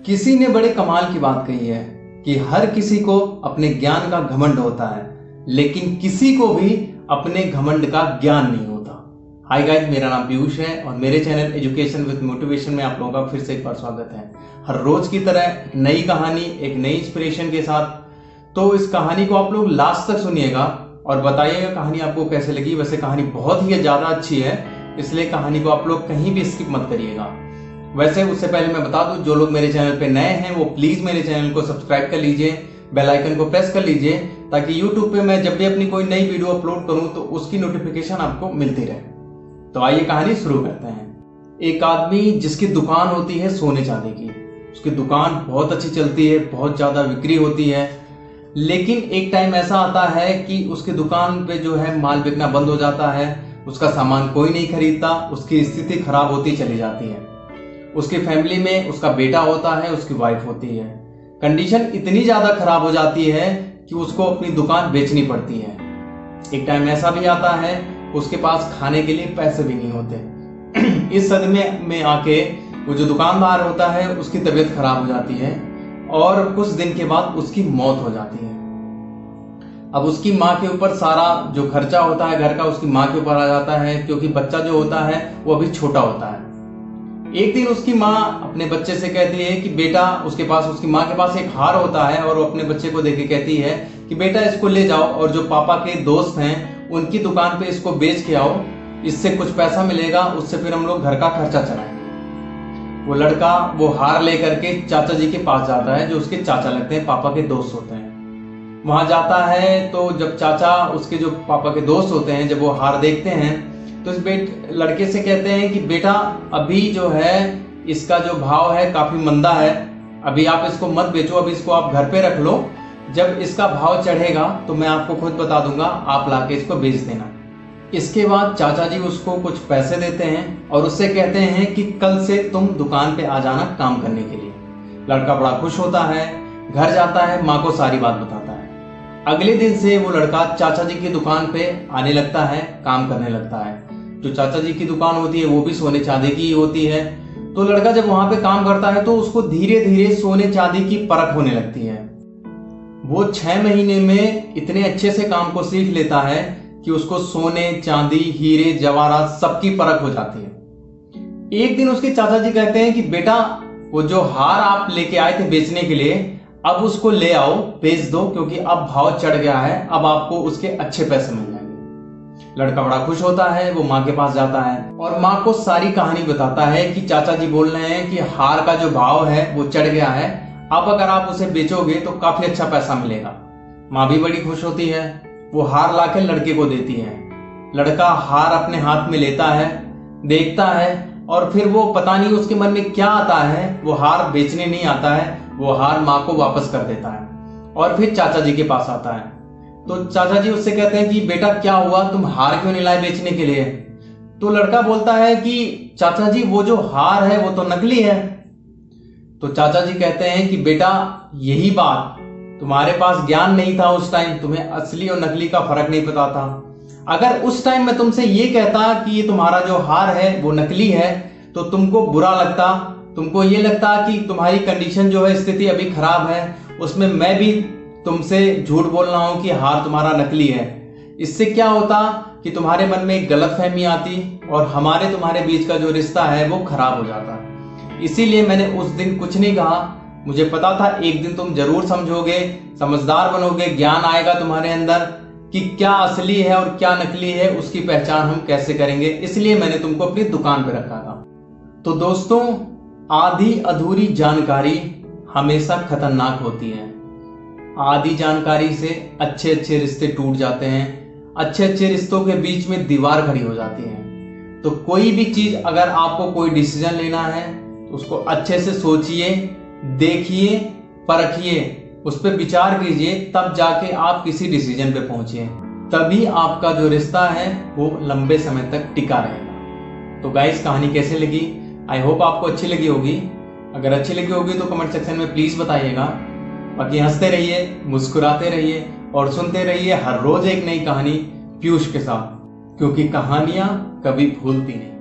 किसी ने बड़े कमाल की बात कही है कि हर किसी को अपने ज्ञान का घमंड होता है, लेकिन किसी को भी अपने घमंड का ज्ञान नहीं होता। हाय गाइस, मेरा नाम पीयूष है और मेरे चैनल एजुकेशन विद मोटिवेशन में आप लोगों का फिर से एक बार स्वागत है। हर रोज की तरह एक नई कहानी, एक नई इंस्पिरेशन के साथ। तो इस कहानी को आप लोग लास्ट तक सुनिएगा और बताइएगा कहानी आपको कैसे लगी। वैसे कहानी बहुत ही ज्यादा अच्छी है, इसलिए कहानी को आप लोग कहीं भी स्किप मत करिएगा। वैसे उससे पहले मैं बता दूं, जो लोग मेरे चैनल पे नए हैं वो प्लीज मेरे चैनल को सब्सक्राइब कर लीजिए, बेल आइकन को प्रेस कर लीजिए, ताकि यूट्यूब पे मैं जब भी अपनी कोई नई वीडियो अपलोड करूं तो उसकी नोटिफिकेशन आपको मिलती रहे। तो आइए कहानी शुरू करते हैं। एक आदमी जिसकी दुकान होती है सोने चांदी की, उसकी दुकान बहुत अच्छी चलती है, बहुत ज्यादा बिक्री होती है, लेकिन एक टाइम ऐसा आता है कि उसकी दुकान पे जो है माल बिकना बंद हो जाता है, उसका सामान कोई नहीं खरीदता, उसकी स्थिति खराब होती चली जाती है। उसकी फैमिली में उसका बेटा होता है, उसकी वाइफ होती है। कंडीशन इतनी ज्यादा खराब हो जाती है कि उसको अपनी दुकान बेचनी पड़ती है। एक टाइम ऐसा भी आता है उसके पास खाने के लिए पैसे भी नहीं होते। इस सदमे में आके वो जो दुकानदार होता है उसकी तबीयत खराब हो जाती है और कुछ दिन के बाद उसकी मौत हो जाती है। अब उसकी माँ के ऊपर सारा जो खर्चा होता है घर का उसकी माँ के ऊपर आ जाता है, क्योंकि बच्चा जो होता है वो अभी छोटा होता है। एक दिन उसकी माँ अपने बच्चे से कहती है कि बेटा, उसकी माँ के पास एक हार होता है और वो अपने बच्चे को देके कहती है कि बेटा इसको ले जाओ और जो पापा के दोस्त हैं उनकी दुकान पे इसको बेच के आओ, इससे कुछ पैसा मिलेगा, उससे फिर हम लोग घर का खर्चा चलाएंगे। वो लड़का वो हार लेकर के चाचा जी के पास जाता है, जो उसके चाचा लगते हैं, पापा के दोस्त होते हैं। वहां जाता है तो जब चाचा उसके जो पापा के दोस्त होते हैं जब वो हार देखते हैं तो इस लड़के से कहते हैं कि बेटा अभी जो है इसका जो भाव है काफी मंदा है, अभी आप इसको मत बेचो, अभी इसको आप घर पे रख लो, जब इसका भाव चढ़ेगा तो मैं आपको खुद बता दूंगा, आप लाके इसको बेच देना। इसके बाद चाचा जी उसको कुछ पैसे देते हैं और उससे कहते हैं कि कल से तुम दुकान पे आ जाना काम करने के लिए। लड़का बड़ा खुश होता है, घर जाता है, माँ को सारी बात बताता है। अगले दिन से वो लड़का चाचा जी की दुकान पे आने लगता है, काम करने लगता है। जो चाचा जी की दुकान होती है वो भी सोने चांदी की होती है। तो लड़का जब वहां पे काम करता है तो उसको धीरे धीरे सोने चांदी की परख होने लगती है। वो 6 महीने में इतने अच्छे से काम को सीख लेता है कि उसको सोने चांदी हीरे जवाहरात सबकी परख हो जाती है। एक दिन उसके चाचा जी कहते हैं कि बेटा वो जो हार आप लेके आए थे बेचने के लिए, अब उसको ले आओ, बेच दो, क्योंकि अब भाव चढ़ गया है, अब आपको उसके अच्छे पैसे मिल जाएंगे। लड़का बड़ा खुश होता है, वो माँ के पास जाता है और माँ को सारी कहानी बताता है कि चाचा जी बोल रहे हैं कि हार का जो भाव है वो चढ़ गया है, अब अगर आप उसे बेचोगे तो काफी अच्छा पैसा मिलेगा। माँ भी बड़ी खुश होती है, वो हार लाके लड़के को देती है। लड़का हार अपने हाथ में लेता है, देखता है और फिर वो पता नहीं उसके मन में क्या आता है, वो हार बेचने नहीं आता है, वो हार माँ को वापस कर देता है और फिर चाचा जी के पास आता है। तो चाचा जी उससे कहते हैं कि बेटा क्या हुआ, तुम हार क्यों नहीं लाए बेचने के लिए? तो लड़का बोलता है कि चाचा जी वो जो हार है वो तो नकली है। तो चाचा जी कहते हैं कि बेटा यही बात, तुम्हारे पास ज्ञान नहीं था उस टाइम, तुम्हें असली और नकली का फर्क नहीं पता था। अगर उस टाइम मैं तुमसे ये कहता कि ये तुम्हारा जो हार है वो नकली है तो तुमको बुरा लगता, तुमको ये लगता कि तुम्हारी कंडीशन जो है, स्थिति अभी खराब है, उसमें मैं भी तुमसे झूठ बोल रहा हूं कि हार तुम्हारा नकली है। इससे क्या होता कि तुम्हारे मन में एक गलतफहमी आती और हमारे तुम्हारे बीच का जो रिश्ता है वो खराब हो जाता। इसीलिए मैंने उस दिन कुछ नहीं कहा, मुझे पता था एक दिन तुम जरूर समझोगे, समझदार बनोगे, ज्ञान आएगा तुम्हारे अंदर कि क्या असली है और क्या नकली है, उसकी पहचान हम कैसे करेंगे, इसलिए मैंने तुमको अपनी दुकान पे रखा था। तो दोस्तों, आधी अधूरी जानकारी हमेशा खतरनाक होती है। आधी जानकारी से अच्छे अच्छे रिश्ते टूट जाते हैं, अच्छे अच्छे रिश्तों के बीच में दीवार खड़ी हो जाती है। तो कोई भी चीज अगर आपको कोई डिसीजन लेना है तो उसको अच्छे से सोचिए, देखिए, परखिए, उस पर विचार कीजिए, तब जाके आप किसी डिसीजन पे पहुंचिए, तभी आपका जो रिश्ता है वो लंबे समय तक टिका रहेगा। तो गाइस, कहानी कैसे लगी? आई होप आपको अच्छी लगी होगी। अगर अच्छी लगी होगी तो कमेंट सेक्शन में प्लीज बताइएगा। बाकी हंसते रहिए, मुस्कुराते रहिए और सुनते रहिए हर रोज एक नई कहानी पीयूष के साथ, क्योंकि कहानियां कभी भूलती नहीं।